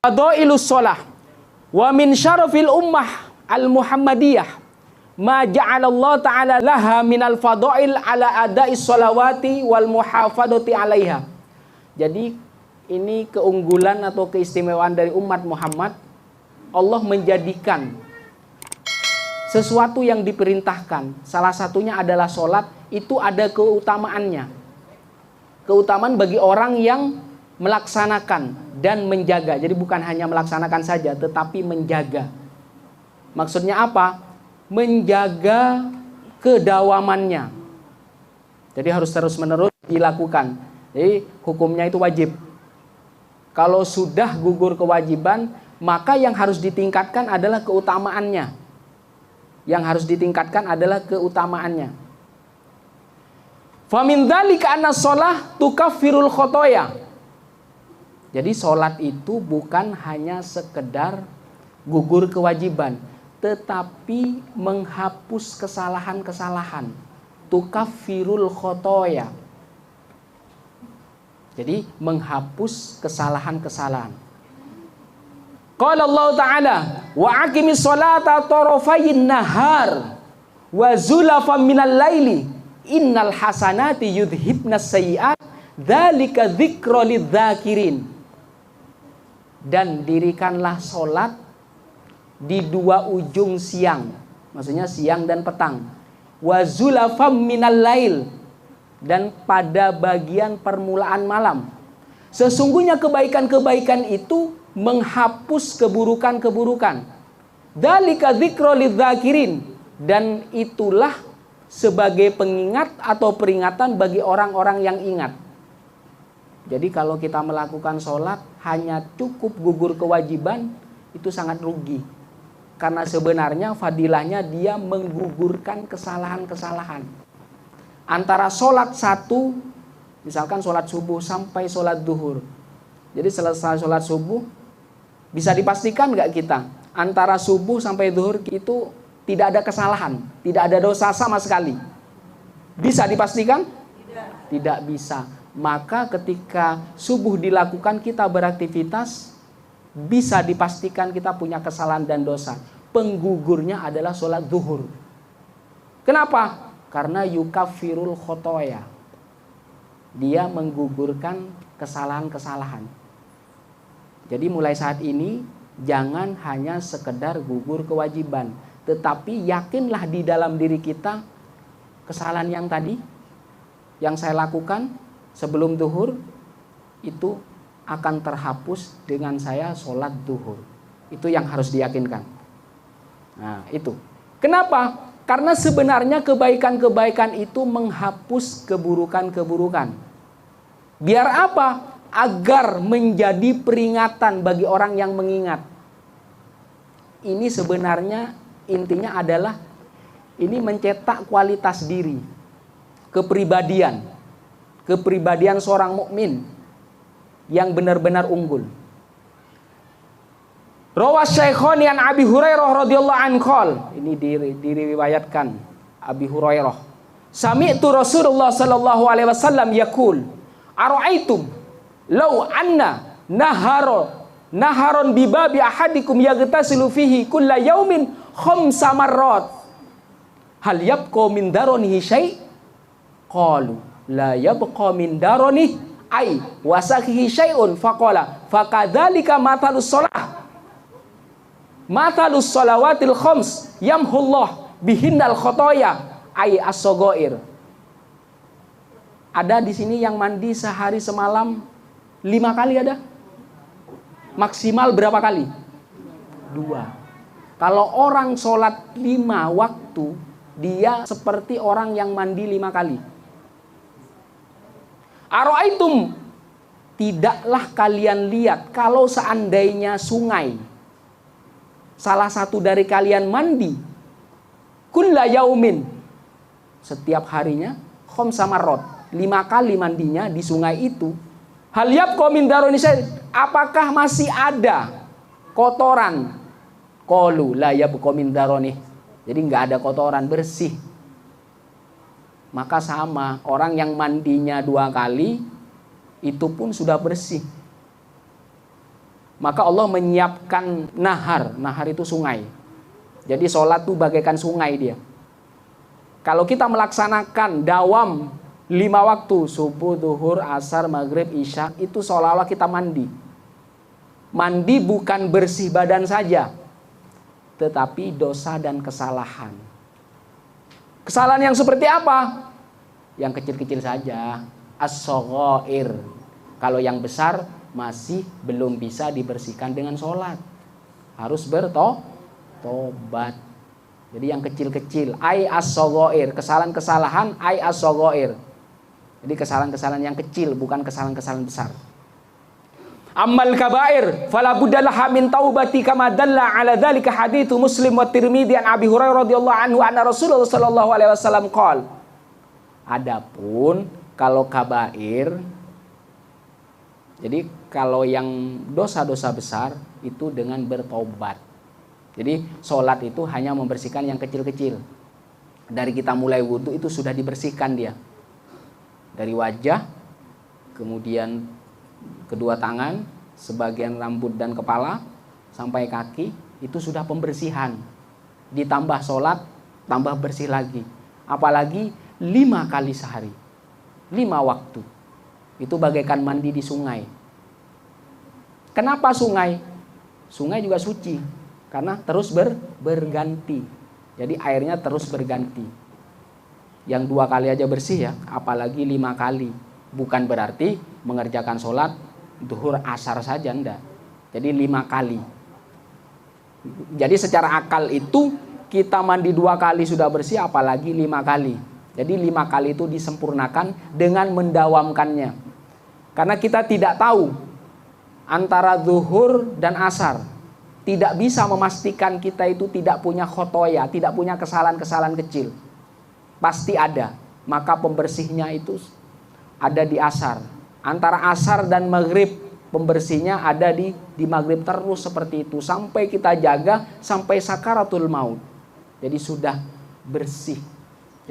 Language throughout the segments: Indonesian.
Fadhailus shalah wa min syarafil ummah al-Muhammadiyah ma ja'alallahu ta'ala laha minal fadhail ala ada'is sholawati wal muhafadati 'alaiha. Jadi ini keunggulan atau keistimewaan dari umat Muhammad. Allah menjadikan sesuatu yang diperintahkan, salah satunya adalah sholat, itu ada keutamaannya. Keutamaan bagi orang yang melaksanakan dan menjaga. Jadi bukan hanya melaksanakan saja, tetapi menjaga. Maksudnya apa? Menjaga kedawamannya. Jadi harus terus-menerus dilakukan. Jadi hukumnya itu wajib. Kalau sudah gugur kewajiban, maka yang harus ditingkatkan adalah keutamaannya. Yang harus ditingkatkan adalah keutamaannya. Famin dzalika anna shalah tukaffirul khotoya. Jadi sholat itu bukan hanya sekedar gugur kewajiban, tetapi menghapus kesalahan-kesalahan. Tukaffirul khotoya. Jadi menghapus kesalahan-kesalahan. Qala Allah Ta'ala, wa aqimis sholata tarafayin nahar wa zulafan minal laili innal hasanati yudhibnas sayyi'at dzalika dzikra lidzakirin. Dan dirikanlah sholat di dua ujung siang, maksudnya siang dan petang. Wa zulafam minal lail, dan pada bagian permulaan malam. Sesungguhnya kebaikan-kebaikan itu menghapus keburukan-keburukan. Dzalika dzikra lidzakirin, dan itulah sebagai pengingat atau peringatan bagi orang-orang yang ingat. Jadi kalau kita melakukan sholat hanya cukup gugur kewajiban, itu sangat rugi. Karena sebenarnya fadilahnya dia menggugurkan kesalahan-kesalahan. Antara sholat satu, misalkan sholat subuh sampai sholat duhur. Jadi selesai sholat subuh, bisa dipastikan nggak kita? Antara subuh sampai duhur itu tidak ada kesalahan, tidak ada dosa sama sekali. Bisa dipastikan? Tidak bisa. Maka ketika subuh dilakukan kita beraktivitas, bisa dipastikan kita punya kesalahan dan dosa. Penggugurnya adalah sholat zuhur. Kenapa? Karena yukaffirul khotoya. Dia menggugurkan kesalahan-kesalahan. Jadi mulai saat ini jangan hanya sekedar gugur kewajiban, tetapi yakinlah di dalam diri kita kesalahan yang tadi yang saya lakukan sebelum duhur itu akan terhapus dengan saya sholat duhur. Itu yang harus diyakinkan. Nah itu. Kenapa? Karena sebenarnya kebaikan-kebaikan itu menghapus keburukan-keburukan. Biar apa? Agar menjadi peringatan bagi orang yang mengingat. Ini sebenarnya intinya adalah ini mencetak kualitas diri, kepribadian. Kepribadian seorang mukmin yang benar-benar unggul. Rawas Syaikhani an Abi Hurairah radhiyallahu anhu. Ini diriwayatkan Abi Hurairah. Sami'tu Rasulullah sallallahu alaihi wasallam yaqul, "Ara'aitum law anna naharon bi babi ahadikum yaghtasilu fihi kulla yaumin khamsa marrat. Hal yabqa min daronihi syai'?" Qalu la yabqa min daroni ay wasahihi syai'un faqala fakadzalika matalus shalah matalus shalawatil khams yamhullah bihinnal khotoya ay as-saghair. Ada di sini yang mandi sehari semalam 5 kali ada? Maksimal berapa kali? 2. Kalau orang sholat 5 waktu, dia seperti orang yang mandi 5 kali. Ara'aitum, tidaklah kalian lihat kalau seandainya sungai, salah satu dari kalian mandi kulla yaumin, setiap harinya, khamsa marrat, 5 kali mandinya di sungai itu. Hal yabqa min daroni syai', apakah masih ada kotoran? Qalu la yabqa min daroni, jadi nggak ada kotoran, bersih. Maka sama, orang yang mandinya 2 kali itu pun sudah bersih. maka Allah menyiapkan nahar. Nahar itu sungai. Jadi sholat itu bagaikan sungai dia. Kalau kita melaksanakan dawam 5 waktu, subuh, duhur, asar, maghrib, isya, itu seolah-olah kita mandi. Mandi bukan bersih badan saja, tetapi dosa dan kesalahan. Kesalahan yang seperti apa? Yang kecil-kecil saja, as-shaghair. Kalau yang besar masih belum bisa dibersihkan dengan sholat. Harus bertobat. Jadi yang kecil-kecil, ai as-shaghair, kesalahan-kesalahan ai as-shaghair. Jadi kesalahan-kesalahan yang kecil, bukan kesalahan-kesalahan besar. Ammal kabair fala buddalah min taubati kama dalla ala dzalika hadits Muslim wa Tirmidzi an Abi Hurairah radhiyallahu anhu anna Rasulullah sallallahu alaihi wasallam qol. Adapun kalau kabair, jadi kalau yang dosa-dosa besar itu dengan bertobat. Jadi sholat itu hanya membersihkan yang kecil-kecil. Dari kita mulai wudhu itu sudah dibersihkan dia. Dari wajah, kemudian kedua tangan, sebagian rambut dan kepala, sampai kaki, itu sudah pembersihan. Ditambah sholat, tambah bersih lagi. Apalagi 5 kali sehari. 5 waktu. Itu bagaikan mandi di sungai. Kenapa sungai? Sungai juga suci. Karena terus berganti. Jadi airnya terus berganti. Yang 2 kali aja bersih ya, apalagi 5 kali. Bukan berarti mengerjakan sholat duhur asar saja, enggak. Jadi 5 kali. Jadi secara akal itu kita mandi 2 kali sudah bersih, apalagi 5 kali. Jadi 5 kali itu disempurnakan dengan mendawamkannya. Karena kita tidak tahu antara zuhur dan asar. Tidak bisa memastikan kita itu tidak punya khotoya, tidak punya kesalahan-kesalahan kecil. Pasti ada. Maka pembersihnya itu ada di asar. Antara asar dan maghrib, pembersihnya ada di maghrib terus seperti itu. Sampai kita jaga, sampai sakaratul maut. Jadi sudah bersih.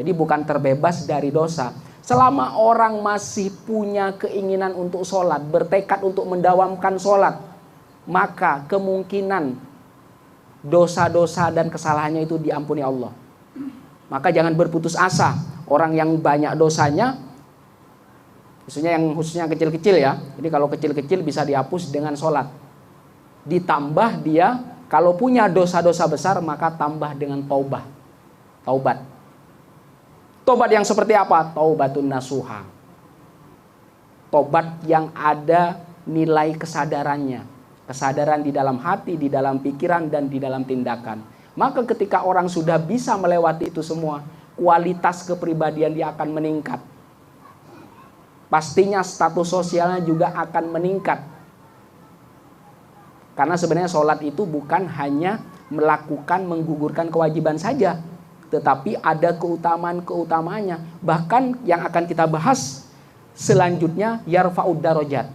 Jadi bukan terbebas dari dosa. Selama orang masih punya keinginan untuk sholat, bertekad untuk mendawamkan sholat, maka kemungkinan dosa-dosa dan kesalahannya itu diampuni Allah. Maka jangan berputus asa. Orang yang banyak dosanya, khususnya kecil-kecil ya. Jadi kalau kecil-kecil bisa dihapus dengan sholat. Ditambah dia, kalau punya dosa-dosa besar, maka tambah dengan taubat. Taubat yang seperti apa? Taubatun nasuha. Taubat yang ada nilai kesadarannya. Kesadaran di dalam hati, di dalam pikiran, dan di dalam tindakan. Maka ketika orang sudah bisa melewati itu semua, kualitas kepribadian dia akan meningkat. Pastinya status sosialnya juga akan meningkat. Karena sebenarnya sholat itu bukan hanya menggugurkan kewajiban saja, tetapi ada keutamaan-keutamaannya. Bahkan yang akan kita bahas selanjutnya, yarfa'ud darajat.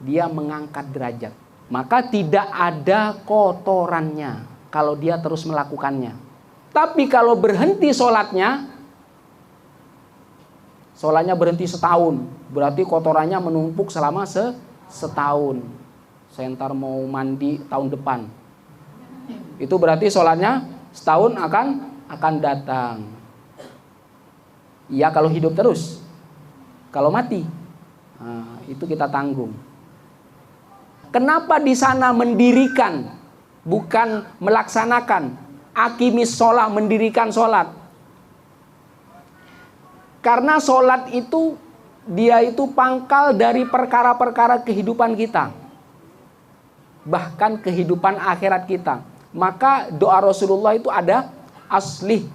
Dia mengangkat derajat. Maka tidak ada kotorannya kalau dia terus melakukannya. Tapi kalau berhenti sholatnya berhenti setahun, berarti kotorannya menumpuk selama setahun. Saya ntar mau mandi tahun depan. Itu berarti sholatnya setahun akan datang. Iya kalau hidup terus. Kalau mati, itu kita tanggung. Kenapa di sana mendirikan, bukan melaksanakan? Aqimis sholat, mendirikan sholat. Karena sholat itu, dia itu pangkal dari perkara-perkara kehidupan kita. Bahkan kehidupan akhirat kita. Maka doa Rasulullah itu ada, aslih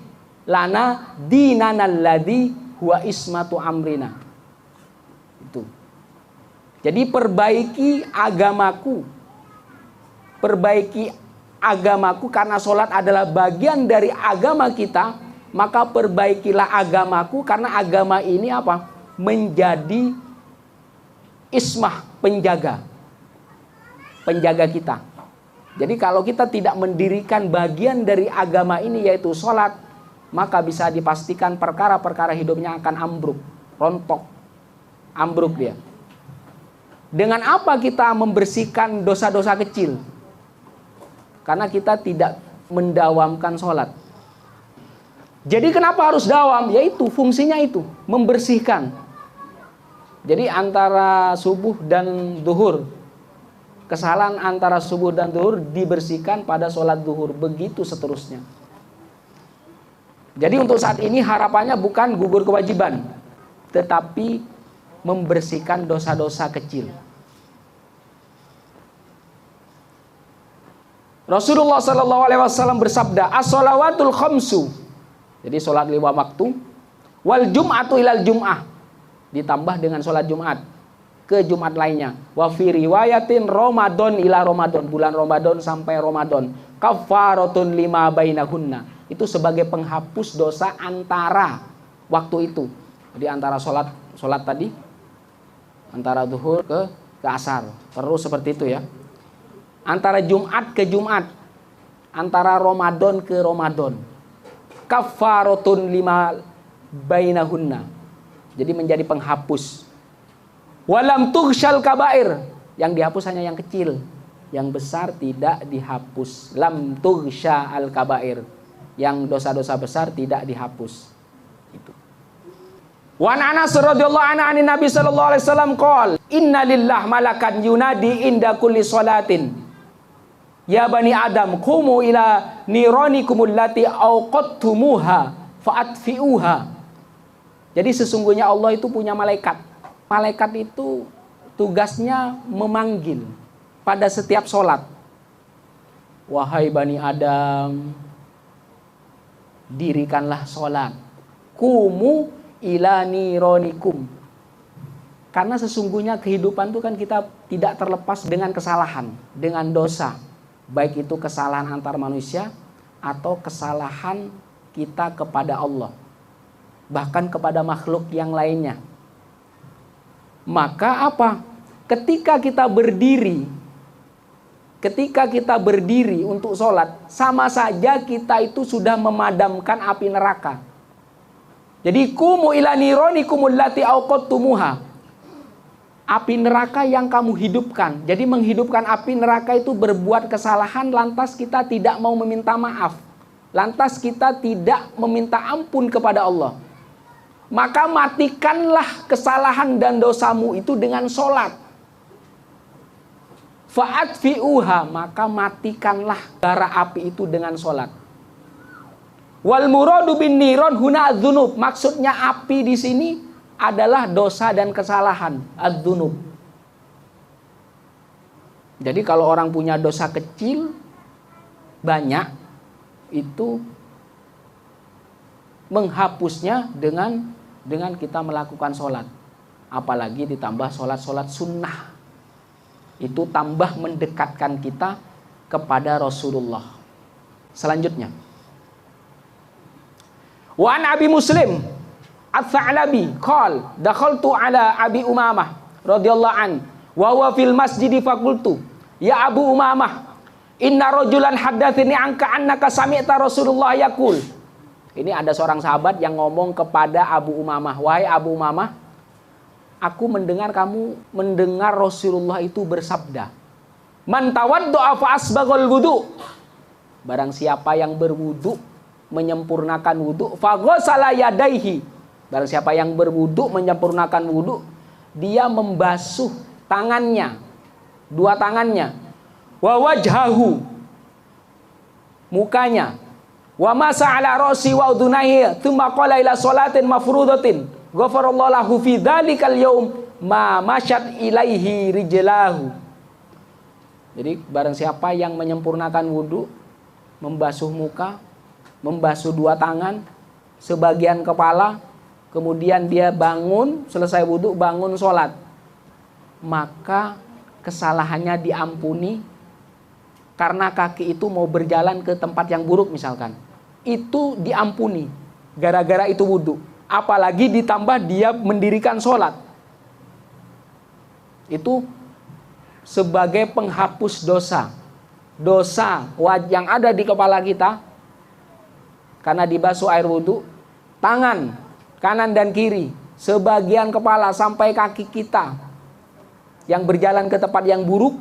lana dinanalladzi huwa ismatu amrina. Itu. Jadi perbaiki agamaku karena sholat adalah bagian dari agama kita, maka perbaikilah agamaku karena agama ini apa? Menjadi ismah, penjaga kita. Jadi kalau kita tidak mendirikan bagian dari agama ini yaitu sholat, maka bisa dipastikan perkara-perkara hidupnya akan ambruk, rontok, ambruk dia. Dengan apa kita membersihkan dosa-dosa kecil? Karena kita tidak mendawamkan sholat. Jadi kenapa harus dawam? Yaitu fungsinya itu, membersihkan. Jadi antara subuh dan zuhur, kesalahan antara subuh dan zuhur dibersihkan pada sholat zuhur. Begitu seterusnya. Jadi untuk saat ini harapannya bukan gugur kewajiban, tetapi membersihkan dosa-dosa kecil. Rasulullah SAW bersabda, as-shalawatul khamsu. Jadi sholat 5 waktu. Wal jum'atu ilal jum'ah. Ditambah dengan sholat Jumat ke Jumat lainnya. Wa fi riwayatin Ramadan ila Ramadan. Bulan Ramadan sampai Ramadan. Kafaratun lima bainahunna. Itu sebagai penghapus dosa antara waktu itu. Jadi antara sholat tadi, antara zuhur ke asar. Terus seperti itu ya. Antara Jumat ke Jumat. Antara Ramadan ke Ramadan. Kafaratun lima bainahunna. Jadi menjadi penghapus. Walam tughsyal kabair. Yang dihapus hanya yang kecil. Yang besar tidak dihapus. Lam tughsya al kabair. Yang dosa-dosa besar tidak dihapus. Itu. Wa Anas radhiyallahu anhu anin Nabi sallallahu alaihi wasallam qol, "Inna lillah malakan yunadi inda kulli salatin. Ya bani Adam, qumu ila niranikumul lati awqattumuha fa'atfi'uha." Jadi sesungguhnya Allah itu punya malaikat. Malaikat itu tugasnya memanggil pada setiap sholat. Wahai bani Adam, dirikanlah sholat. Kumu ila niranikum. Karena sesungguhnya kehidupan itu kan kita tidak terlepas dengan kesalahan, dengan dosa. Baik itu kesalahan antar manusia atau kesalahan kita kepada Allah. Bahkan kepada makhluk yang lainnya. Maka apa? Ketika kita berdiri untuk sholat, sama saja kita itu sudah memadamkan api neraka. Jadi kumu ila niranikumul lati awqattumuha. Api neraka yang kamu hidupkan. Jadi menghidupkan api neraka itu berbuat kesalahan, lantas kita tidak mau meminta maaf. Lantas kita tidak meminta ampun kepada Allah. Maka matikanlah kesalahan dan dosamu itu dengan sholat. Fa'atfi'uha, maka matikanlah bara api itu dengan sholat. Wal muradu bin niron huna adzunub. Maksudnya api di sini adalah dosa dan kesalahan, adzunub. Jadi kalau orang punya dosa kecil banyak, itu menghapusnya dengan kita melakukan sholat. Apalagi ditambah sholat sunnah. Itu tambah mendekatkan kita kepada Rasulullah. Selanjutnya, wa an Abi Muslim Ats-Tsa'labi qala dakhaltu ala Abi Umamah radhiyallahu an wa huwa fil masjid faqultu ya Abu Umamah inna rajulan haddatsani anka annaka sami'ta Rasulullah yaqul. Ini ada seorang sahabat yang ngomong kepada Abu Umamah, wahai Abu Umamah, aku mendengar kamu mendengar Rasulullah itu bersabda, man tawaddo'a fa asbaghal wudu. Barang siapa yang berwudu menyempurnakan wudu, fa ghassala yadaihi. Barang siapa yang berwudu menyempurnakan wudu, dia membasuh tangannya, dua tangannya, wa wajhahu, mukanya, wa masa ala ra'si wa udunaihi, tsumma qala ila salatin mafrudatin ghafarallahu lahu fi dzalikal yaum ma masyat ilaihi rijlahu. Jadi barang siapa yang menyempurnakan wudu, membasuh muka, membasuh dua tangan, sebagian kepala, kemudian dia bangun, selesai wudu, bangun sholat, maka kesalahannya diampuni karena kaki itu mau berjalan ke tempat yang buruk misalkan. Itu diampuni gara-gara itu wudu. Apalagi ditambah dia mendirikan sholat. Itu sebagai penghapus dosa. Dosa yang ada di kepala kita karena dibasuh air wudu, tangan kanan dan kiri, sebagian kepala sampai kaki kita yang berjalan ke tempat yang buruk,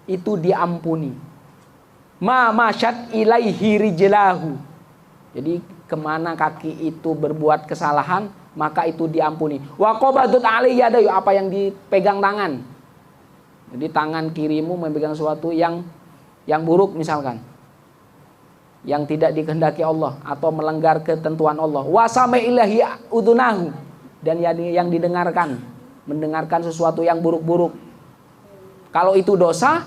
itu diampuni. Ma masyad ilaihi rijlahu. Jadi kemana kaki itu berbuat kesalahan, maka itu diampuni. Wa qabadat alaihi yadayu, apa yang dipegang tangan. Jadi tangan kirimu memegang sesuatu yang buruk misalkan, yang tidak dikehendaki Allah atau melanggar ketentuan Allah. Wa sami'ilahi udunahu, dan yang mendengarkan sesuatu yang buruk-buruk. Kalau itu dosa,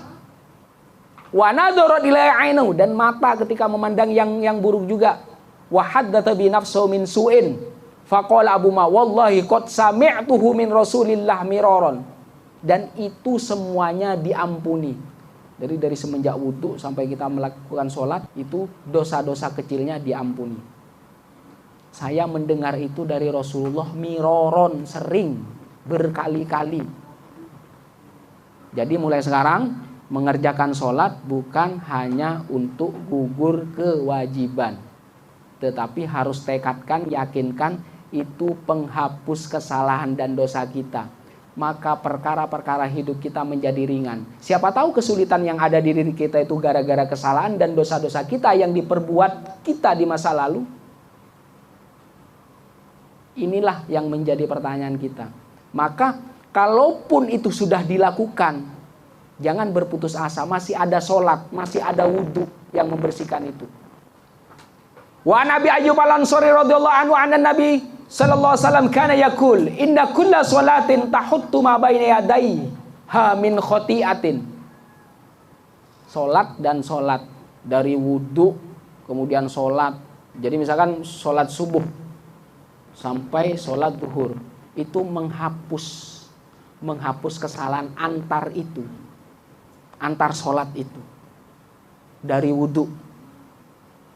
wa nadharat ilaihi ainahu, dan mata ketika memandang yang buruk juga. Wa haddatsa bi nafsihi min su'in faqala Abu Ma wallahi qad sami'tuhu min Rasulillah miraron. Dan itu semuanya diampuni. Jadi dari semenjak wudhu sampai kita melakukan sholat, itu dosa-dosa kecilnya diampuni. Saya mendengar itu dari Rasulullah miraron, sering, berkali-kali. Jadi mulai sekarang mengerjakan sholat bukan hanya untuk gugur kewajiban, tetapi harus tekadkan, yakinkan itu penghapus kesalahan dan dosa kita. Maka perkara-perkara hidup kita menjadi ringan. Siapa tahu kesulitan yang ada di diri kita itu gara-gara kesalahan dan dosa-dosa kita yang diperbuat kita di masa lalu. Inilah yang menjadi pertanyaan kita. Maka kalaupun itu sudah dilakukan, jangan berputus asa. Masih ada sholat, masih ada wudhu yang membersihkan itu. Wa Nabi Ayyub al-Ansari radhiyallahu anhu anna Nabi sallallahu alaihi wasallam kana yaqul inna kulla sholatin tahuttu ma baina yadayha min khati'atin. Salat dan salat, dari wudhu kemudian salat. Jadi misalkan salat subuh sampai salat zuhur, itu menghapus kesalahan antar salat itu dari wudhu.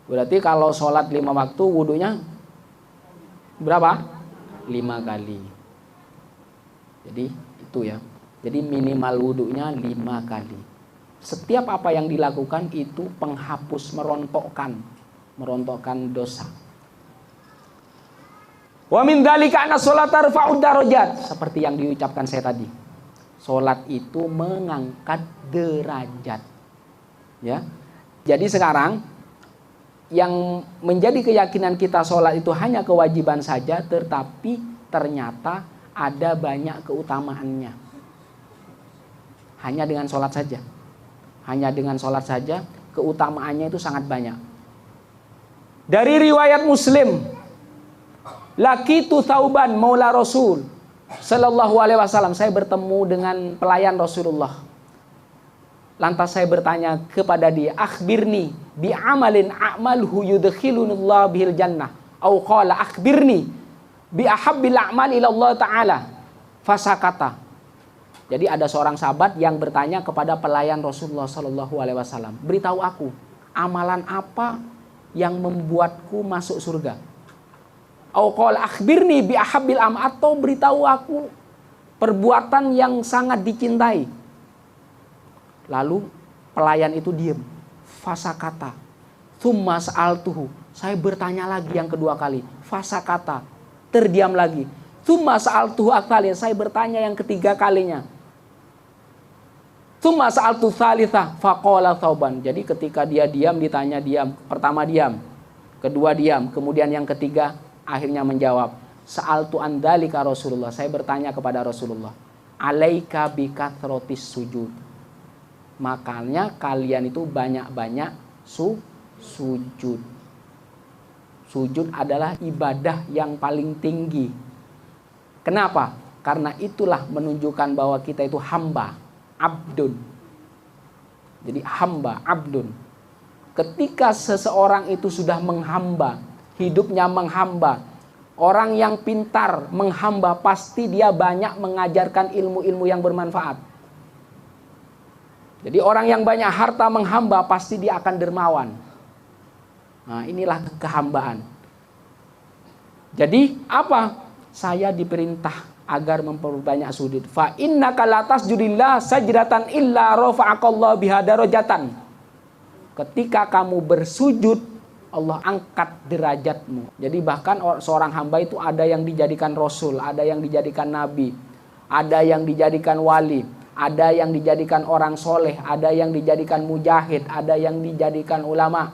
Berarti kalau sholat 5 waktu, wudhunya berapa? 5 kali. Jadi itu ya. Jadi minimal wudhunya 5 kali. Setiap apa yang dilakukan itu penghapus, merontokkan dosa. Wa min dzalika anna sholata tarfa'ud darajat, seperti yang diucapkan saya tadi. Sholat itu mengangkat derajat. Ya. Jadi sekarang yang menjadi keyakinan kita sholat itu hanya kewajiban saja, tetapi ternyata ada banyak keutamaannya. Hanya dengan sholat saja, keutamaannya itu sangat banyak. Dari riwayat Muslim, laqitu Thauban maula Rasul sallallahu alaihi wasallam, saya bertemu dengan pelayan Rasulullah. Lantas saya bertanya kepada dia, akhbirni bi amalin a'malhu yudkhilunillahu bihil jannah, au qala akhbirni bi ahabbil a'mal ila Allah taala, fasakata. Jadi ada seorang sahabat yang bertanya kepada pelayan Rasulullah sallallahu alaihi wasallam, beritahu aku amalan apa yang membuatku masuk surga. Au qala akhbirni bi ahabbil amal, atau beritahu aku perbuatan yang sangat dicintai. Lalu pelayan itu diam. Fasakata. Tsumma sa'altuhu. Saya bertanya lagi yang kedua kali. Fasakata. Terdiam lagi. Tsumma sa'altuhu aktsali. Saya bertanya yang ketiga kalinya. Tsumma sa'altu tsalitsa faqala Thauban. Jadi ketika dia diam, ditanya diam. Pertama diam, kedua diam, kemudian yang ketiga akhirnya menjawab. Sa'altu an dzalika Rasulullah. Saya bertanya kepada Rasulullah. Alaika bi kathratis sujud. Makanya kalian itu banyak-banyak sujud. Sujud adalah ibadah yang paling tinggi. Kenapa? Karena itulah menunjukkan bahwa kita itu hamba, abdun. Jadi hamba, abdun. Ketika seseorang itu sudah menghamba, hidupnya menghamba, orang yang pintar menghamba, pasti dia banyak mengajarkan ilmu-ilmu yang bermanfaat. Jadi orang yang banyak harta menghamba pasti dia akan dermawan. Nah, inilah kehambaan. Jadi apa? Saya diperintah agar memperbanyak sujud. Fa innaka la tasjudillah sajdatan illa rafa'akallahu biha darajatan. Ketika kamu bersujud, Allah angkat derajatmu. Jadi bahkan seorang hamba itu ada yang dijadikan rasul, ada yang dijadikan nabi, ada yang dijadikan wali, ada yang dijadikan orang soleh, ada yang dijadikan mujahid, ada yang dijadikan ulama.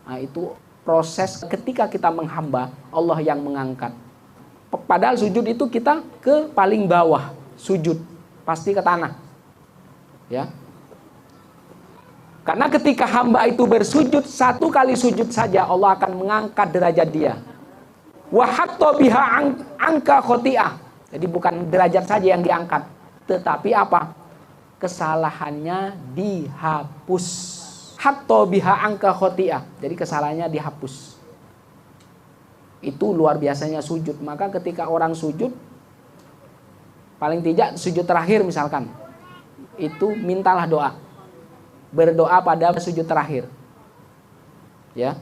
Nah, itu proses ketika kita menghamba, Allah yang mengangkat. Padahal sujud itu kita ke paling bawah, sujud pasti ke tanah. Ya. Karena ketika hamba itu bersujud, satu kali sujud saja Allah akan mengangkat derajat dia. Wa hatta biha angka khoti'ah. Jadi bukan derajat saja yang diangkat, tetapi apa? Kesalahannya dihapus. Hatta biha angka khoti'ah. Jadi kesalahannya dihapus. Itu luar biasanya sujud. Maka ketika orang sujud, paling tidak sujud terakhir misalkan, itu mintalah doa. Berdoa pada sujud terakhir. Ya.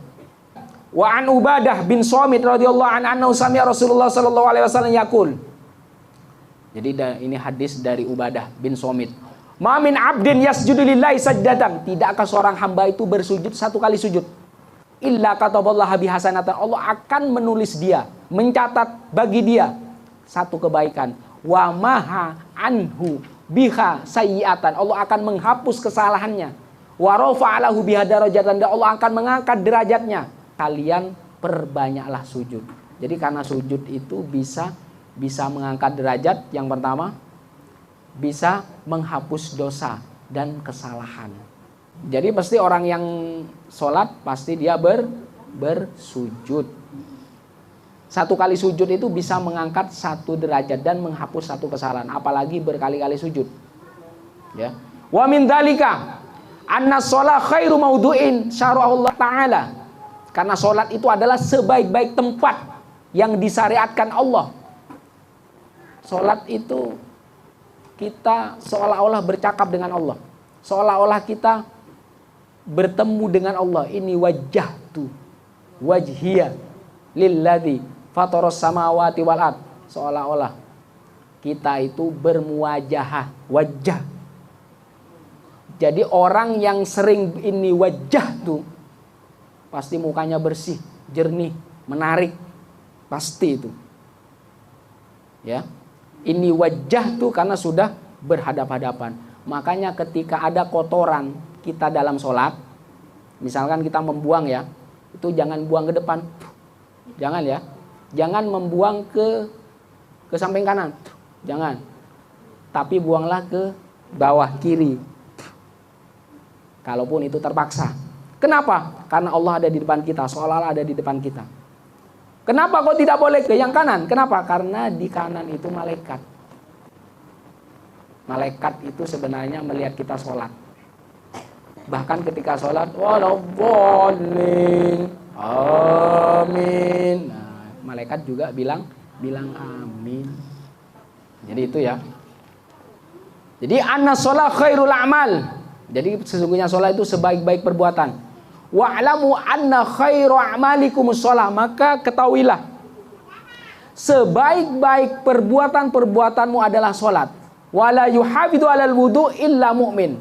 Wa an Ubadah bin Samit radhiyallahu anhu sami'a Rasulullah sallallahu alaihi wasallam yaqul. Jadi ini hadis dari Ubadah bin Samit. Ma min 'abdin yasjudu lillahi sajdatan. Tidakkah seorang hamba itu bersujud satu kali sujud? Illa kataballahu bihasanatan. Allah akan menulis dia, mencatat bagi dia satu kebaikan. Wa maha anhu biha sayyi'atan. Allah akan menghapus kesalahannya. Wa rafa'alahu biha darajatan. Dan Allah akan mengangkat derajatnya. Kalian perbanyaklah sujud. Jadi karena sujud itu bisa mengangkat derajat. Yang pertama, bisa menghapus dosa dan kesalahan. Jadi pasti orang yang sholat pasti dia bersujud. Satu kali sujud itu bisa mengangkat satu derajat dan menghapus satu kesalahan. Apalagi berkali-kali sujud. Ya. Wa min dzalika anna shalah khairu maudu'in syara'allahu ta'ala. Karena sholat itu adalah sebaik-baik tempat yang disyariatkan Allah. Sholat itu kita seolah-olah bercakap dengan Allah. Seolah-olah kita bertemu dengan Allah. Ini wajjahtu wajhiya lilladzi fataras samawati wal ard. Seolah-olah kita itu bermuwajahah, wajah. Jadi orang yang sering ini wajah tuh pasti mukanya bersih, jernih, menarik. Pasti itu. Ya. Ini wajah tuh karena sudah berhadap-hadapan. Makanya ketika ada kotoran kita dalam sholat, misalkan kita membuang ya, itu jangan buang ke depan, jangan ya, jangan membuang ke samping kanan, jangan, tapi buanglah ke bawah kiri, kalaupun itu terpaksa. Kenapa? Karena Allah ada di depan kita, seolah-olah ada di depan kita. Kenapa kok tidak boleh ke yang kanan? Kenapa? Karena di kanan itu malaikat. Malaikat itu sebenarnya melihat kita sholat. Bahkan ketika sholat, walaupun amin. Nah, malaikat juga bilang amin. Jadi itu ya. Jadi anna sholat khairul amal. Jadi sesungguhnya sholat itu sebaik-baik perbuatan. Wa'lamu anna khairu a'malikum sholat. Maka ketahuilah, sebaik-baik perbuatan-perbuatanmu adalah sholat. Wala yuhafidhu alal wudu illa mu'min.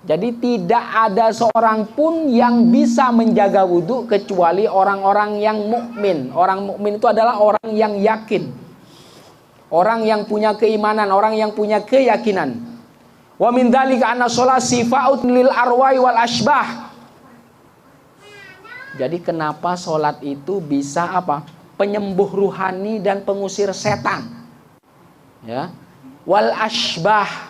Jadi tidak ada seorang pun yang bisa menjaga wudu kecuali orang-orang yang mukmin. Orang mukmin itu adalah orang yang yakin. Orang yang punya keimanan, orang yang punya keyakinan. Wa min dzalika anna sholat sifaut lil arwai wal asbah. Jadi kenapa sholat itu bisa apa? Penyembuh ruhani dan pengusir setan. Ya. Wal asbah.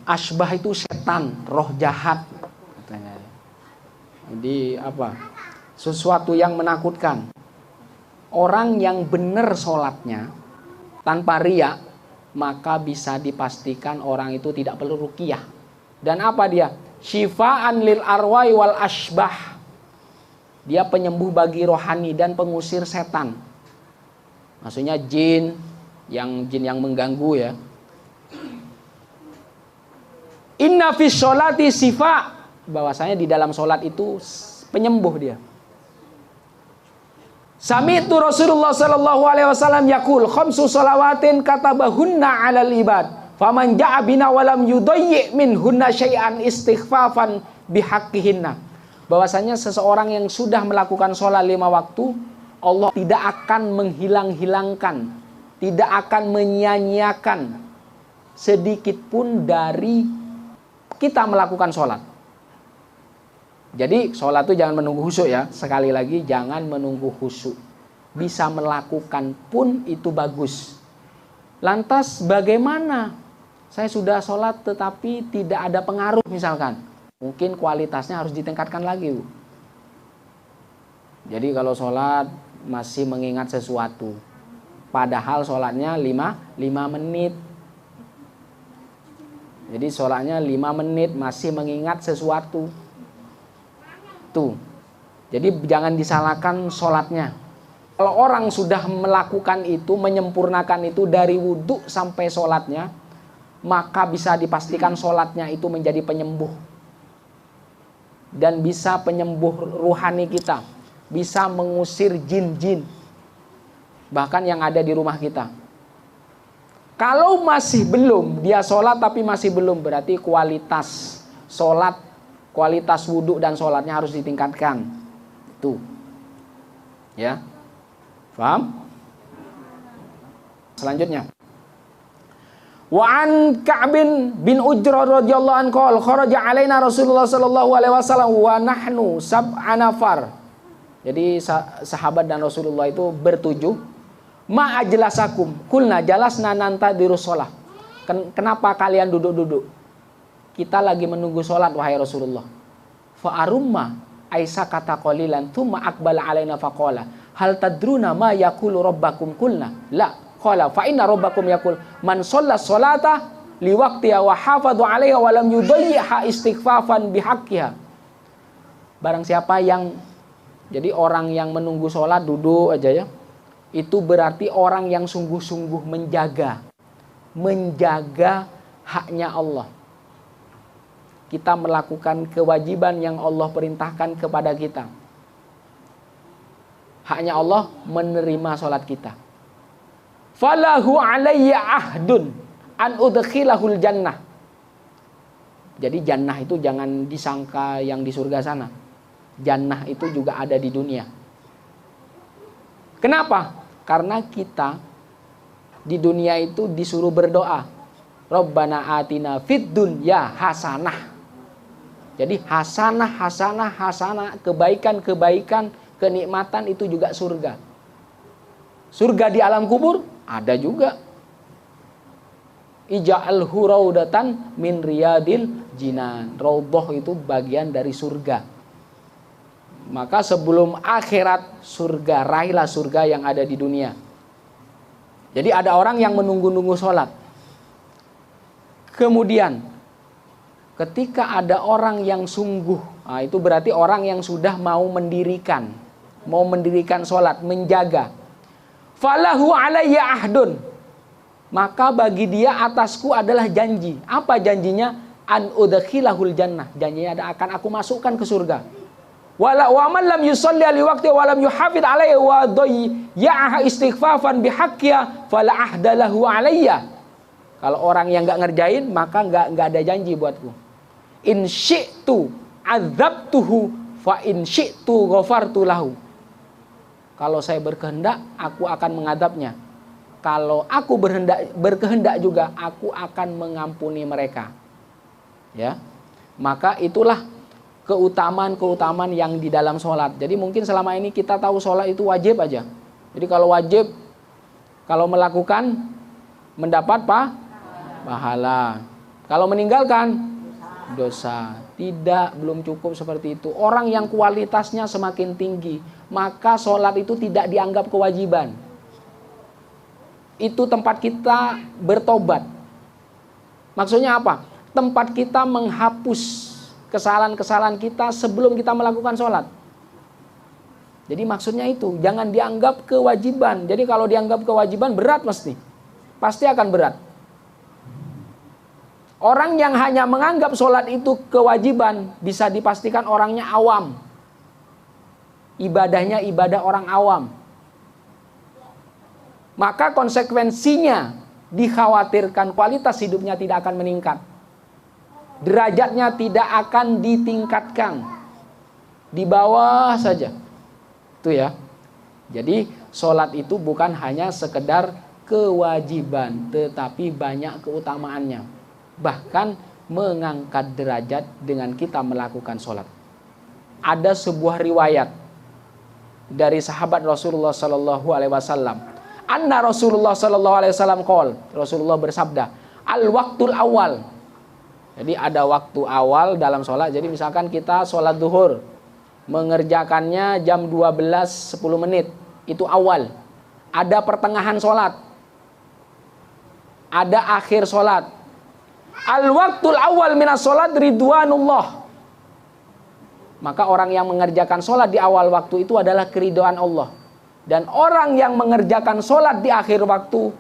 Asbah itu setan, roh jahat katanya. Jadi apa? Sesuatu yang menakutkan. Orang yang benar sholatnya tanpa riya, maka bisa dipastikan orang itu tidak perlu ruqyah. Dan apa dia? Syifaan lil arwai wal asbah. Dia penyembuh bagi rohani dan pengusir setan. Maksudnya jin yang mengganggu ya. Inna fi sholati sifa. Bahwasanya di dalam sholat itu penyembuh dia. Sami'tu Rasulullah sallallahu alaihi wasallam yaqul khamsu shalawatin katabahunna 'alal ibad faman ja'a bina wa lam yudayyi minhunna syai'an istighfafan bihaqqihinna bahwasanya seseorang yang sudah melakukan sholat 5 waktu, Allah tidak akan menghilang-hilangkan, tidak akan menyia-nyiakan sedikit pun dari kita melakukan sholat. Jadi sholat itu jangan menunggu khusyuk ya. Sekali lagi, jangan menunggu khusyuk. Bisa melakukan pun itu bagus. Lantas bagaimana? Saya sudah sholat tetapi tidak ada pengaruh misalkan. Mungkin kualitasnya harus ditingkatkan lagi, Bu. Jadi kalau sholat masih mengingat sesuatu, padahal sholatnya 5 menit. Jadi sholatnya 5 menit masih mengingat sesuatu. Tuh. Jadi jangan disalahkan sholatnya. Kalau orang sudah melakukan itu, menyempurnakan itu dari wudhu sampai sholatnya, maka bisa dipastikan sholatnya itu menjadi penyembuh. Dan bisa penyembuh ruhani kita. Bisa mengusir jin-jin. Bahkan yang ada di rumah kita. Kalau masih belum, dia sholat tapi masih belum, berarti kualitas sholat, kualitas wudhu dan sholatnya harus ditingkatkan. Tuh. Ya. Paham? Selanjutnya. Wa an Ka'bin bin Ujrah radhiyallahu anhu qala kharaja alaina Rasulullah sallallahu alaihi wasallam wa nahnu sab'a nafar. Jadi sahabat dan Rasulullah itu bertujuh. Ma ajlasakum kulna jalasna nantadirus shalah. Kenapa kalian duduk-duduk? Kita lagi menunggu sholat wahai Rasulullah. Fa arumma Aisyah kata qalilan thumma aqbala alaina faqala hal tadruna ma yaqulu rabbakum kulna la qala fa inna rabbakum yaqul man shalla sholata liwaqtiha wa hafadha 'alaiha wa lam yudayyiha istighfafan bihaqqiha. Barang siapa yang, jadi orang yang menunggu sholat duduk aja ya, itu berarti orang yang sungguh-sungguh menjaga haknya Allah. Kita melakukan kewajiban yang Allah perintahkan kepada kita. Haknya Allah menerima sholat kita. Falahu alayya ahdun an udkhilahul jannah. Jadi jannah itu jangan disangka yang di surga sana. Jannah itu juga ada di dunia. Kenapa? Karena kita di dunia itu disuruh berdoa. Rabbana atina fid dunya hasanah. Jadi hasanah, kebaikan, kenikmatan itu juga surga. Surga di alam kubur ada juga. Ija'alhu raudatan min riyadil jinan. Raudhah itu bagian dari surga. Maka sebelum akhirat surga, raihlah surga yang ada di dunia. Jadi ada orang yang menunggu-nunggu sholat. Kemudian ketika ada orang yang sungguh, nah itu berarti orang yang sudah mau mendirikan sholat, menjaga. Falahu alayya ahdun. Maka bagi dia atasku adalah janji. Apa janjinya? An udkhilahul jannah. Janjinya akan aku masukkan ke surga. Wa man lam yusalli li waqti wa lam yuhafid alayhi wa dayya'a istighfafan bihaqqiha fala ahdalahu alayya. Kalau orang yang enggak ngerjain, maka enggak ada janji buatku. In syi'tu adzabtuhu fa in syi'tu ghafartu lahu. Kalau saya berkehendak, aku akan mengadabnya. Kalau aku berkehendak juga, aku akan mengampuni mereka. Ya. Maka itulah keutamaan-keutamaan yang di dalam sholat. Jadi mungkin selama ini kita tahu sholat itu wajib aja. Jadi kalau wajib, kalau melakukan mendapat pahala. Kalau meninggalkan dosa. Tidak, belum cukup seperti itu. Orang yang kualitasnya semakin tinggi, maka sholat itu tidak dianggap kewajiban. Itu tempat kita bertobat. Maksudnya apa? Tempat kita menghapus kesalahan-kesalahan kita sebelum kita melakukan sholat. Jadi maksudnya itu, jangan dianggap kewajiban. Jadi kalau dianggap kewajiban berat pasti akan berat. Orang yang hanya menganggap sholat itu kewajiban, bisa dipastikan orangnya awam. Ibadahnya ibadah orang awam. Maka konsekuensinya dikhawatirkan kualitas hidupnya tidak akan meningkat. Derajatnya tidak akan ditingkatkan. di bawah saja. Itu ya. Jadi sholat itu bukan hanya sekedar kewajiban, tetapi banyak keutamaannya. Bahkan mengangkat derajat dengan kita melakukan sholat. Ada sebuah riwayat dari sahabat Rasulullah Sallallahu Alaihi Wasallam. Anna Rasulullah Sallallahu Alaihi Wasallam qol, Rasulullah bersabda, al waktul awal. Jadi ada waktu awal dalam sholat. Jadi misalkan kita sholat zuhur, mengerjakannya jam 12.10 menit, itu awal. Ada pertengahan sholat, ada akhir sholat. Al waktul awal minas sholat ridwanullah. Maka orang yang mengerjakan sholat di awal waktu itu adalah keridhaan Allah. Dan orang yang mengerjakan sholat di akhir waktu,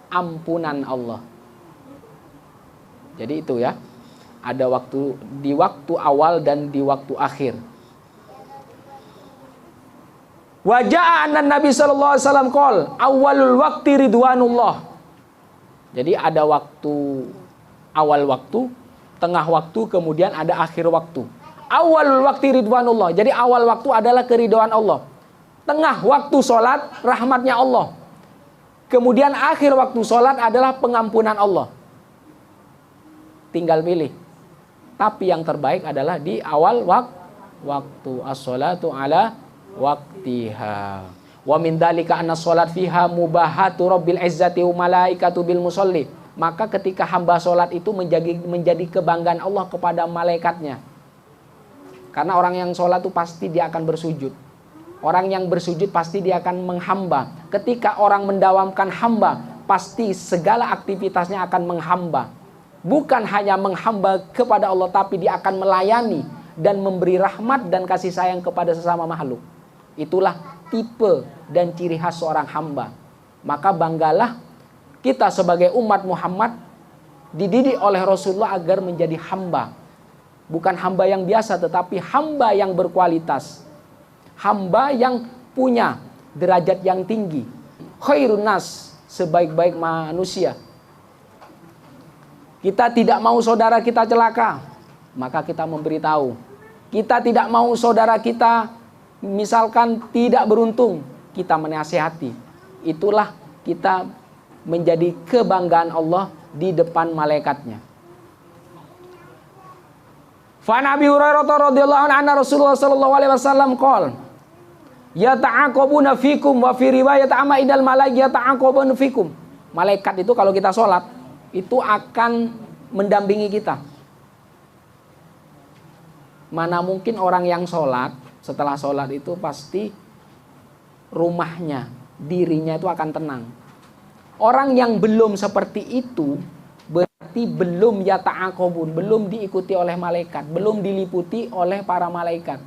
ampunan Allah. Jadi itu ya, ada waktu di waktu awal dan di waktu akhir. Wajah anan Nabi Sallallahu Alaihi Wasallam qol, awalul wakti ridwanullah. Jadi ada waktu awal waktu, tengah waktu, kemudian ada akhir waktu. Awalul wakti ridwanullah. Jadi awal waktu adalah keridhaan Allah. Tengah waktu sholat, rahmatnya Allah. Kemudian akhir waktu sholat adalah pengampunan Allah. Tinggal pilih. Tapi yang terbaik adalah di awal waktu. As-sholatu ala waktiha. Wa min dzalika anna sholat fiha mubahatu rabbil izzati wa malaikatu bil musalli. Maka ketika hamba sholat itu menjadi kebanggaan Allah kepada malaikatnya. Karena orang yang sholat itu pasti dia akan bersujud. Orang yang bersujud pasti dia akan menghamba. Ketika orang mendawamkan hamba, pasti segala aktivitasnya akan menghamba. Bukan hanya menghamba kepada Allah, tapi dia akan melayani dan memberi rahmat dan kasih sayang kepada sesama makhluk. Itulah tipe dan ciri khas seorang hamba. Maka banggalah kita sebagai umat Muhammad dididik oleh Rasulullah agar menjadi hamba. Bukan hamba yang biasa, tetapi hamba yang berkualitas. Hamba yang punya derajat yang tinggi. Khairun nas, sebaik-baik manusia. Kita tidak mau saudara kita celaka, maka kita memberitahu. Kita tidak mau saudara kita misalkan tidak beruntung, kita menasihati. Itulah kita menjadi kebanggaan Allah di depan malaikatnya. Fa Nabi Hurairah radhiyallahu anhu Rasulullah sallallahu alaihi wasallam qol, yata'aqabuna fikum wa fi riwayat amma idal malaik yata'aqabuna fikum. Malaikat itu kalau kita sholat itu akan mendampingi kita. Mana mungkin orang yang sholat setelah sholat itu pasti rumahnya, dirinya itu akan tenang. Orang yang belum seperti itu berarti belum yata'aqabun, belum diikuti oleh malaikat, belum diliputi oleh para malaikat.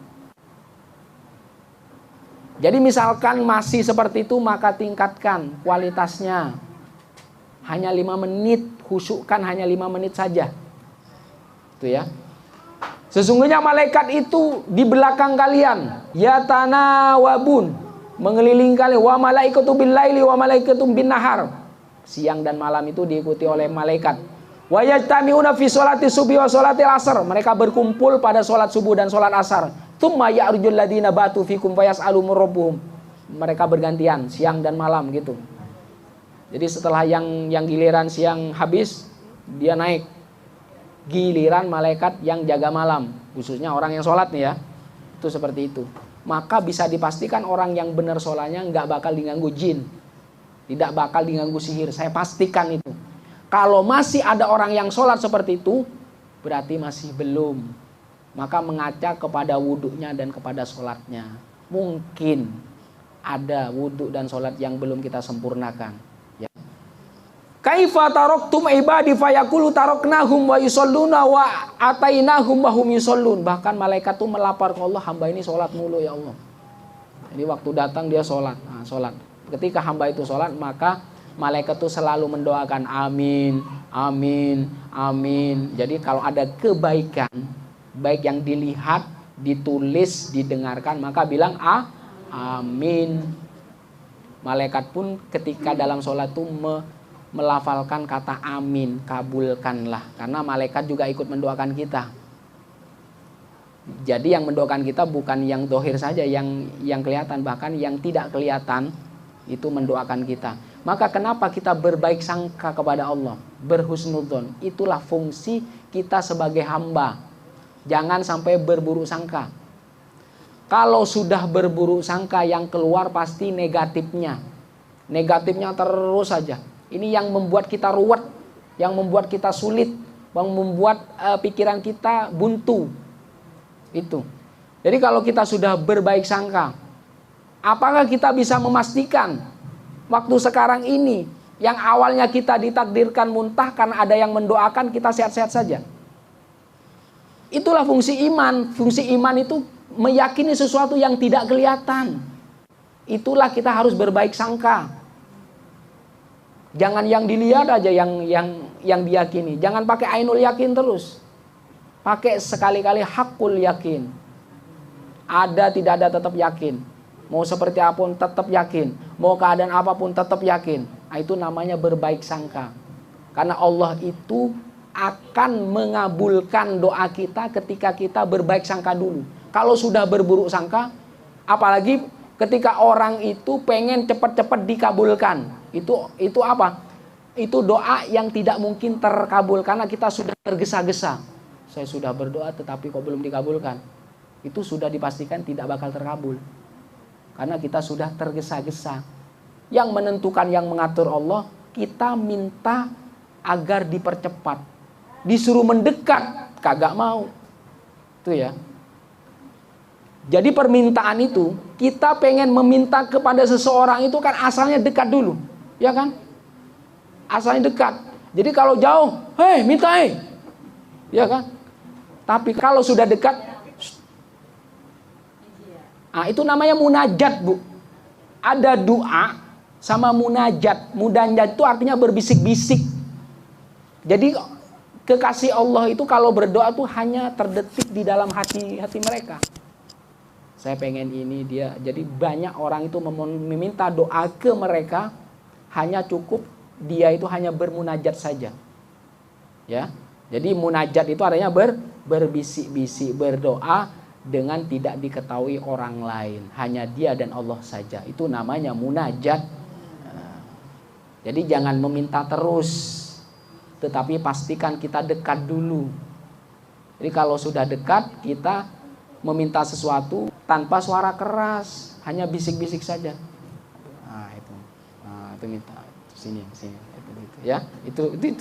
Jadi misalkan masih seperti itu, maka tingkatkan kualitasnya. Hanya 5 menit, khusyukkan hanya 5 menit saja. Itu ya. Sesungguhnya malaikat itu di belakang kalian, yatanawabun, mengelilingi kalian, wa malaikatu bil laili wa malaikatu bin nahar. Siang dan malam itu diikuti oleh malaikat. Wa yajtami'una fi sholati subhi wa sholatil asar. Mereka berkumpul pada sholat subuh dan sholat asar. Tsumma ya'rujul ladina batu fikum fa yas'aluhum rabbuhum. Mereka bergantian siang dan malam gitu. Jadi setelah yang giliran siang habis, dia naik. Giliran malaikat yang jaga malam, khususnya orang yang sholat nih ya. Itu seperti itu. Maka bisa dipastikan orang yang benar sholatnya nggak bakal diganggu jin, tidak bakal diganggu sihir. Saya pastikan itu. Kalau masih ada orang yang sholat seperti itu, berarti masih belum. Maka mengaca kepada wudhunya dan kepada sholatnya. Mungkin ada wudhu dan sholat yang belum kita sempurnakan. Ya. Kaifa taraktum ibadi fayaqulu taraknahum wa yusalluna wa atainahum wa hum yusallun. Bahkan malaikat itu melapor ke Allah, hamba ini sholat mulu ya Allah. Jadi waktu datang dia sholat. Nah, sholat. Ketika hamba itu sholat, maka malaikat itu selalu mendoakan amin, amin, amin. Jadi kalau ada kebaikan, baik yang dilihat, ditulis, didengarkan, maka bilang amin. Malaikat pun ketika dalam sholat itu melafalkan kata amin, kabulkanlah. Karena malaikat juga ikut mendoakan kita. Jadi yang mendoakan kita bukan yang dohir saja, yang kelihatan, bahkan yang tidak kelihatan itu mendoakan kita. Maka kenapa kita berbaik sangka kepada Allah, berhusnudzon? Itulah fungsi kita sebagai hamba. Jangan sampai berburuk sangka. Kalau sudah berburuk sangka, yang keluar pasti negatifnya. Negatifnya terus saja. Ini yang membuat kita ruwet, yang membuat kita sulit, yang membuat pikiran kita buntu. Itu. Jadi kalau kita sudah berbaik sangka, apakah kita bisa memastikan waktu sekarang ini yang awalnya kita ditakdirkan muntah karena ada yang mendoakan kita sehat-sehat saja? Itulah fungsi iman. Fungsi iman itu meyakini sesuatu yang tidak kelihatan. Itulah kita harus berbaik sangka. Jangan yang dilihat aja yang diyakini. Jangan pakai ainul yakin terus. Pakai sekali-kali hakul yakin. Ada tidak ada tetap yakin. Mau seperti apapun tetap yakin. Mau keadaan apapun tetap yakin. Nah, itu namanya berbaik sangka. Karena Allah itu akan mengabulkan doa kita ketika kita berbaik sangka dulu. Kalau sudah berburuk sangka, apalagi ketika orang itu pengen cepat-cepat dikabulkan. Itu apa? Itu doa yang tidak mungkin terkabul karena kita sudah tergesa-gesa. Saya sudah berdoa tetapi kok belum dikabulkan. Itu sudah dipastikan tidak bakal terkabul. Karena kita sudah tergesa-gesa. Yang menentukan, yang mengatur Allah, kita minta agar dipercepat. Disuruh mendekat, kagak mau. Itu ya. Jadi permintaan itu, kita pengen meminta kepada seseorang itu kan asalnya dekat dulu. Ya kan? Asalnya dekat. Jadi kalau jauh, hei minta hei. Ya kan? Tapi kalau sudah dekat, itu namanya munajat, Bu. Ada doa sama munajat. Munajat itu artinya berbisik-bisik. Jadi kekasih Allah itu kalau berdoa tuh hanya terdetik di dalam hati mereka. Saya pengen ini dia. Jadi banyak orang itu meminta doa ke mereka, hanya cukup dia itu hanya bermunajat saja. Ya. Jadi munajat itu artinya berbisik-bisik, berdoa dengan tidak diketahui orang lain, hanya dia dan Allah saja. Itu namanya munajat. Jadi jangan meminta terus, tetapi pastikan kita dekat dulu. Jadi kalau sudah dekat, kita meminta sesuatu tanpa suara keras, hanya bisik-bisik saja. Itu minta sini, itu ya.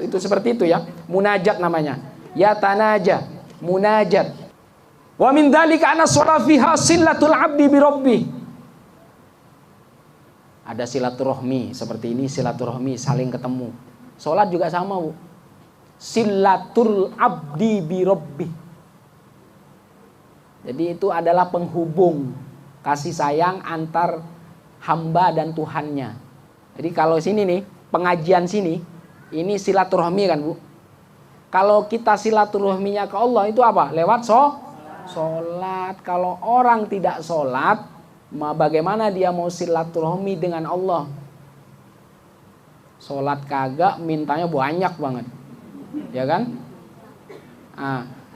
Itu seperti itu ya. Munajat namanya. Ya tanaja, munajat. Wa min dzalika anna sholata fiha silatul 'abdi bi rabbih. Ada silaturahmi seperti ini, silaturahmi saling ketemu. Salat juga sama, Bu. Silatul 'abdi bi rabbih. Jadi itu adalah penghubung kasih sayang antar hamba dan Tuhannya. Jadi kalau sini nih, pengajian sini, ini silaturahmi kan, Bu. Kalau kita silaturahminya ke Allah itu apa? Lewat sholat. Kalau orang tidak sholat, bagaimana dia mau silaturahmi dengan Allah? Sholat kagak, mintanya banyak banget. Ya kan?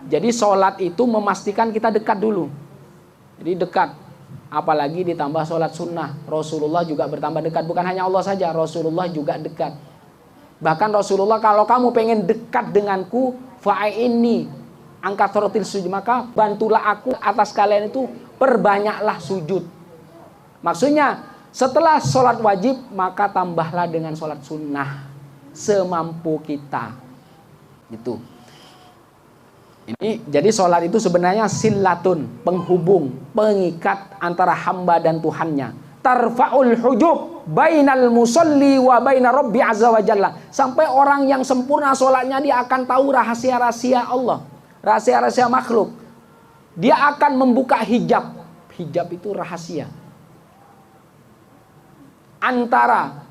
Jadi sholat itu memastikan kita dekat dulu. Jadi dekat. Apalagi ditambah sholat sunnah. Rasulullah juga bertambah dekat. Bukan hanya Allah saja, Rasulullah juga dekat. Bahkan Rasulullah, kalau kamu pengen dekat denganku, fa'ini angkat rotil sujud, maka bantulah aku atas kalian itu, perbanyaklah sujud. Maksudnya setelah sholat wajib, maka tambahlah dengan sholat sunnah semampu kita. Itu. Ini jadi sholat itu sebenarnya silatun, penghubung, pengikat antara hamba dan Tuhannya. Tarfa'ul hujub bainal musalli wa baina rabbi azza wa jalla. Sampai orang yang sempurna sholatnya, dia akan tahu rahasia-rahasia Allah, rahasia-rahasia makhluk. Dia akan membuka hijab. Hijab itu rahasia antara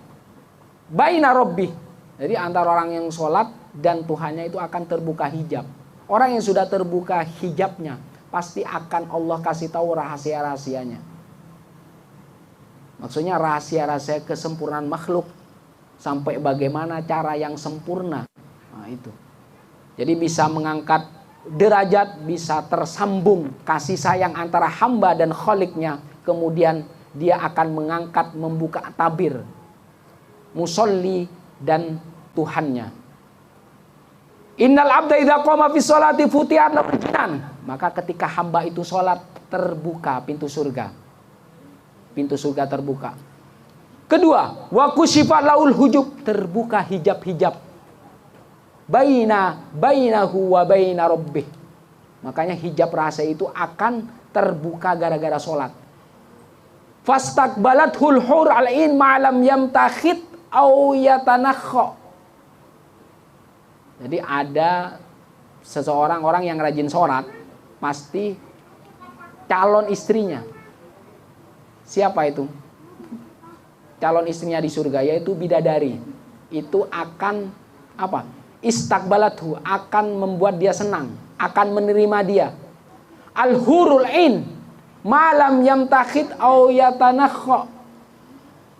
baina rabbi. Jadi antara orang yang sholat dan Tuhannya itu akan terbuka hijab. Orang yang sudah terbuka hijabnya, pasti akan Allah kasih tahu rahasia-rahasianya. Maksudnya rahasia-rahasia kesempurnaan makhluk. Sampai bagaimana cara yang sempurna. Nah itu. Jadi bisa mengangkat derajat, bisa tersambung kasih sayang antara hamba dan Khaliknya. Kemudian dia akan mengangkat, membuka tabir musolli dan Tuhannya. Innal abda idza qama fi sholati futihat lahu jinan. Maka ketika hamba itu sholat, terbuka pintu surga. Pintu surga terbuka. Kedua, wa kusyifat laul hujub, terbuka hijab-hijab bainahu wa baina rabbih. Makanya hijab rahasia itu akan terbuka gara-gara sholat. Fastaqbalathul hur al-ain ma'lam yamtakhit au yatanakha. Jadi ada seseorang orang yang rajin sholat, pasti calon istrinya. Siapa itu? Calon istrinya di surga, yaitu bidadari. Itu akan apa? Istaqbalathu, akan membuat dia senang, akan menerima dia. Al-hurul ain malam yamtakhid au yatanakha.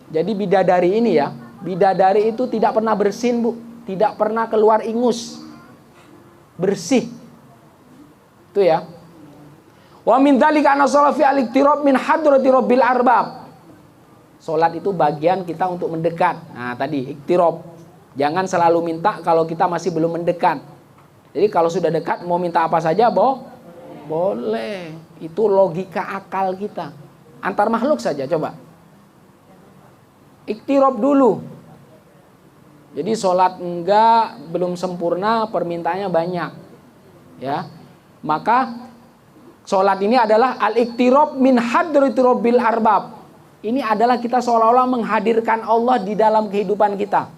Jadi bidadari ini ya, bidadari itu tidak pernah bersin, Bu. Tidak pernah keluar ingus. Bersih. Itu ya. Wa min dzalika anna sholata fi al-iqtirab min hadrati rabbil arbab. Salat itu bagian kita untuk mendekat. Nah, tadi iqtirab. Jangan selalu minta kalau kita masih belum mendekat. Jadi kalau sudah dekat mau minta apa saja, boleh. Itu logika akal kita. Antar makhluk saja coba. Iqtirab dulu. Jadi sholat belum sempurna, permintaannya banyak, ya. Maka sholat ini adalah al-iqtirab min hadrati rabbil arbab. Ini adalah kita seolah-olah menghadirkan Allah di dalam kehidupan kita.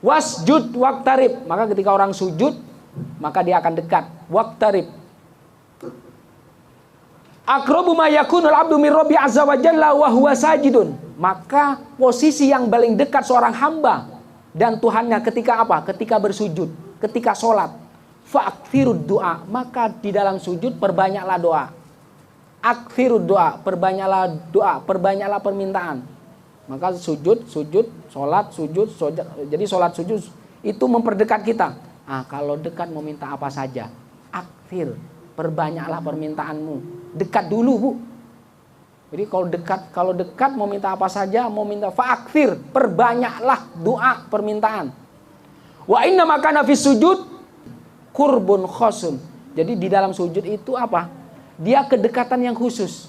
Wasjud waqtarib, maka ketika orang sujud, maka dia akan dekat. Waqtarib. Aqrabu ma yakunul abdu min rabbi azza wa jalla wa huwa sajidun. Maka posisi yang paling dekat seorang hamba dan Tuhannya ketika apa? Ketika bersujud, ketika sholat. Fa'akthirud doa. Maka di dalam sujud perbanyaklah doa. Akthirud doa, perbanyaklah doa, perbanyaklah permintaan. Maka sujud, sholat, sujud. Jadi sholat sujud itu memperdekat kita. Kalau dekat mau minta apa saja. Akthir, perbanyaklah permintaanmu. Dekat dulu, Bu. Jadi kalau dekat mau minta apa saja, mau minta fa'akthir, perbanyaklah doa permintaan. Wa inna makana fis sujud qurbun khosun. Jadi di dalam sujud itu apa? Dia kedekatan yang khusus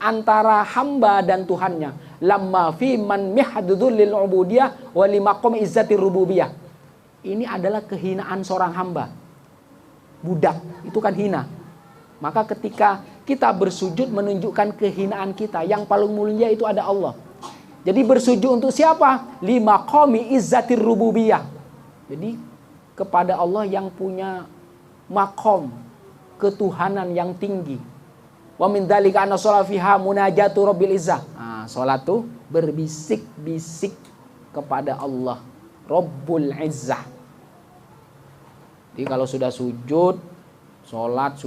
antara hamba dan Tuhannya. Lamma fi man mihdudul lil ubudiyah wa limaqam izzatir rububiyah. Ini adalah kehinaan seorang hamba. Budak itu kan hina. Maka ketika kita bersujud menunjukkan kehinaan kita. Yang paling mulia itu ada Allah. Jadi bersujud untuk siapa? Limaqami izzatir rububiyah. Jadi kepada Allah yang punya makom ketuhanan yang tinggi. Wa min dzalika anna sholata fiha munajatu rabbil izzah. Salat itu berbisik-bisik kepada Allah Rabbul Izzah. Jadi kalau sudah sujud, sholat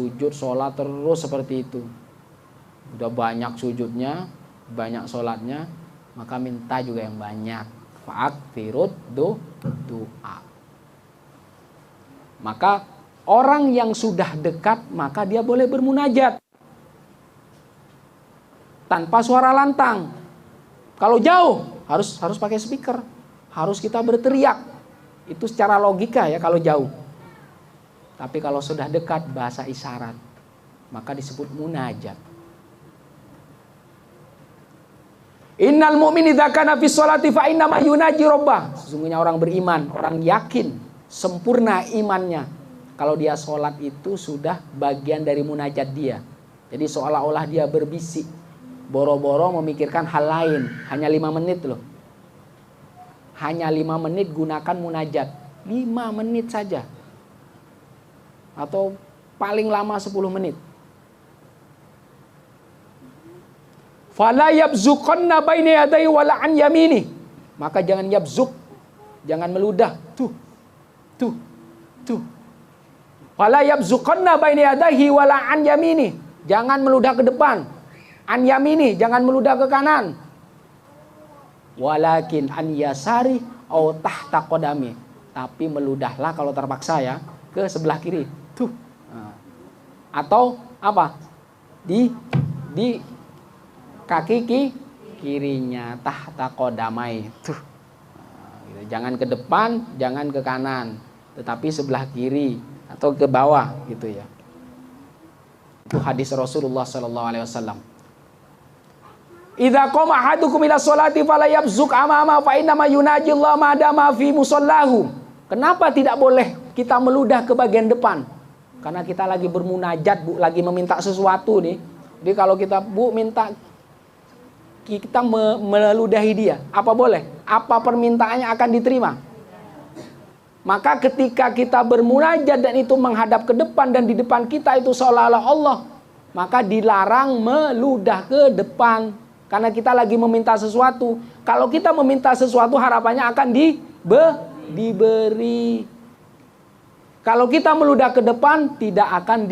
terus seperti itu. Udah banyak sujudnya, banyak sholatnya, maka minta juga yang banyak. Fa'akthirud doa. Maka orang yang sudah dekat, maka dia boleh bermunajat tanpa suara lantang. Kalau jauh harus pakai speaker, harus kita berteriak. Itu secara logika ya kalau jauh. Tapi kalau sudah dekat bahasa isyarat, maka disebut munajat. Innal mu'min idza kana fi sholati fa inna ma yunaji rabbah. Sesungguhnya orang beriman, orang yakin, sempurna imannya. Kalau dia sholat itu sudah bagian dari munajat dia. Jadi seolah-olah dia berbisik, boro-boro memikirkan hal lain. Hanya 5 menit loh. Hanya 5 menit gunakan munajat. 5 menit saja. Atau paling lama 10 menit. Fala yabzuqanna baina yadayhi wala an yamini. Maka jangan yabzuk, jangan meludah. Tuh. Fala yabzuqanna baina yadayhi wala an yamini. Jangan meludah ke depan. An yamini, jangan meludah ke kanan. Walakin an yasari au tahta qadami. Tapi meludahlah kalau terpaksa ya ke sebelah kiri. tuh. Atau apa? Di kaki kirinya, tahta qodamai. Tuh. Gitu. Jangan ke depan, jangan ke kanan, tetapi sebelah kiri atau ke bawah gitu ya. Itu hadis Rasulullah sallallahu alaihi wasallam. Idza qama ahadukum ila sholati fala yabzuk amama fa inna ma yunaji Allah ma dama fi musallahu. Kenapa tidak boleh kita meludah ke bagian depan? Karena kita lagi bermunajat, Bu, lagi meminta sesuatu nih. Jadi kalau kita, Bu, minta kita meludahi dia, apa boleh? Apa permintaannya akan diterima? Maka ketika kita bermunajat dan itu menghadap ke depan dan di depan kita itu seolah-olah Allah, maka dilarang meludah ke depan. Karena kita lagi meminta sesuatu. Kalau kita meminta sesuatu harapannya akan diberi. Kalau kita meludah ke depan tidak akan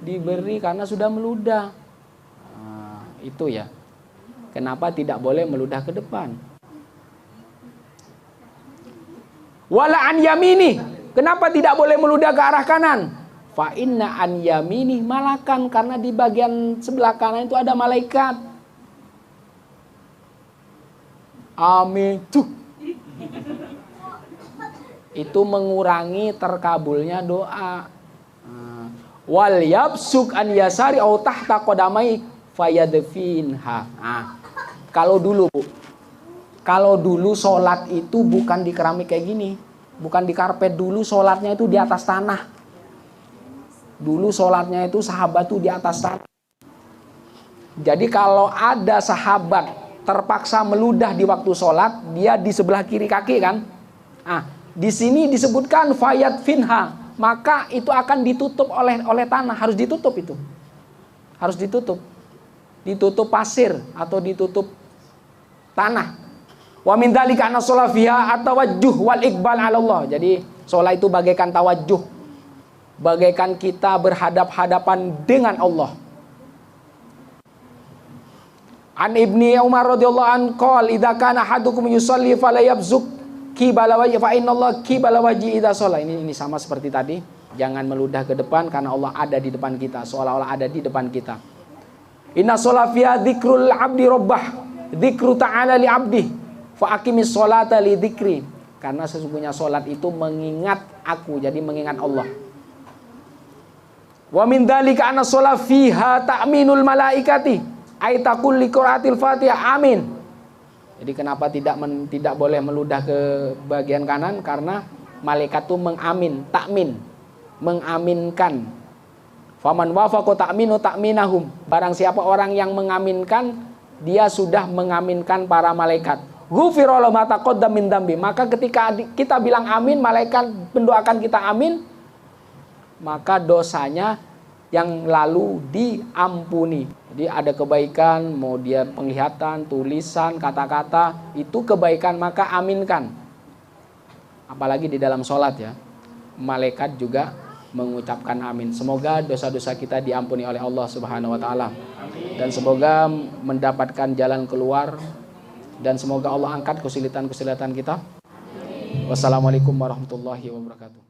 diberi karena sudah meludah. Nah, itu ya. Kenapa tidak boleh meludah ke depan? Wala an yamini. Kenapa tidak boleh meludah ke arah kanan? Fa inna an yamini malakan, karena di bagian sebelah kanan itu ada malaikat. Amin. Tuh. Itu mengurangi terkabulnya doa. Wal yabsuk an yasari au tahta qadamai fayadfinha. Kalau dulu, Bu, kalau dulu sholat itu bukan di keramik kayak gini, bukan di karpet. Dulu sholatnya itu di atas tanah. Dulu sholatnya itu sahabat tuh di atas tanah. Jadi kalau ada sahabat terpaksa meludah di waktu sholat, dia di sebelah kiri kaki kan. Di sini disebutkan fayat finha, maka itu akan ditutup oleh tanah, harus ditutup itu, harus ditutup pasir atau ditutup tanah. Wa min dzalika anna sholat fiha at-tawajjuh wal iqbal 'ala Allah. Jadi sholat itu bagaikan tawajjuh, bagaikan kita berhadap-hadapan dengan Allah. An Ibni Umar radhiyallahu an qol idza kana ahadukum yusalli fala yabzuk qibala wajhi fa innallaha qibala wajhi idza shalla. Ini sama seperti tadi, jangan meludah ke depan karena Allah ada di depan kita, seolah-olah ada di depan kita. Inna sholata fiha dzikrul abdi rabbah, dzikru ta'ala li abdi fa aqimis sholata li dzikri. Karena sesungguhnya salat itu mengingat aku, jadi mengingat Allah. Wa min dzalika anna sholata fiha ta'minul malaikati aitakul liqiraatil Fatihah amin. Jadi kenapa tidak boleh meludah ke bagian kanan? Karena malaikat itu mengamin, takmin, mengaminkan. Faman wafaqa ta'minu ta'minahum. Barang siapa orang yang mengaminkan, dia sudah mengaminkan para malaikat. Ghufira lahu ma taqaddama min dzambi. Maka ketika kita bilang amin, malaikat mendoakan kita amin, maka dosanya yang lalu diampuni. Jadi ada kebaikan, mau dia penglihatan, tulisan, kata-kata, itu kebaikan maka aminkan. Apalagi di dalam sholat ya, malaikat juga mengucapkan amin. Semoga dosa-dosa kita diampuni oleh Allah Subhanahu wa taala. Dan semoga mendapatkan jalan keluar, dan semoga Allah angkat kesulitan-kesulitan kita. Wassalamualaikum warahmatullahi wabarakatuh.